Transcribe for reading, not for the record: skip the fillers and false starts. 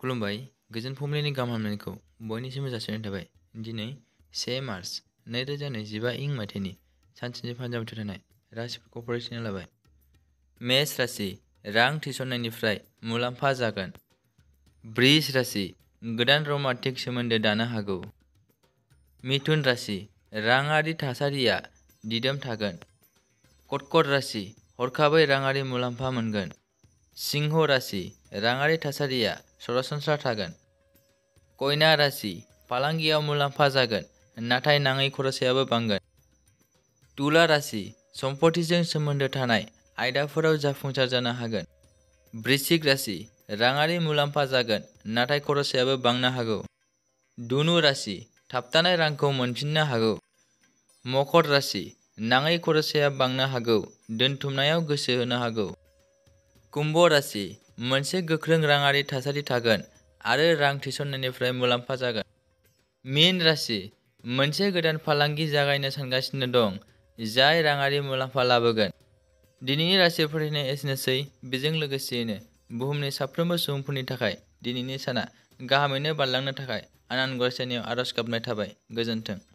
खुलुमबाय गोजोन फुंबिलिनि गाहाम हामलायनायखौ बयनिसिमबो जासिहरनाय थाबाय। दिनै 1 मार्च 2025 इं मायथाइनि सानसेनि फान्जामुथि थानाय राशिफोरखौ फरायथिना लाबाय। मेष राशि रां थिसननायनिफ्राय मुलाम्फा जागोन। वृष राशि गोदान रमान्टिक सोमोन्दो दानो हागौ। मिथुन राशि राङारि थासारिया दिदोम थागोन। कर्कट राशि हरखाबै राङारि मुलाम्फा मोनगोन। सिंह राशि राङारि थासारिया सरासनस्रा थागोन। कन्या राशि फालांगियाव मुलाम्फा जागोन, नाथाय नाङै खरसायाबो बांगोन। तुला राशि सम्पथिजों सोमोन्दो थानाय आयदाफोराव जाफुंसार जानो हागोन। वृश्चिक राशि राङारि मुलाम्फा जागोन, नाथाय खरसायाबो बांनो हागौ। धनु राशि थाबथानाय रांखौ मोनफिननो हागौ। मकर राशि नाङै खरसाया बांनो हागौ, दोनथुमनायाव गोसो होनो हागौ। कुम्भ राशि मोनसे गोख्रों राङारि थासारि थागोन आरो रां थिसननायनिफ्राय मुलाम्फा जागोन। मीन राशि मोनसे गोदान फालांगि जागायनो सानगासिनो दं, जाय राङारि मुलाम्फा लाबोगोन। दिनैनि राशि फोरमायनाया एसेनोसै। बेजों लोगोसेयैनो बुहुमनि साफ्रोमबो सुबुंफोरनि थाखाय दिनैनि साना गाहामैनो बारलांनो थाखाय आनान गसाइनियाव आरज गाबनाय थाबाय। गोजोन्थों।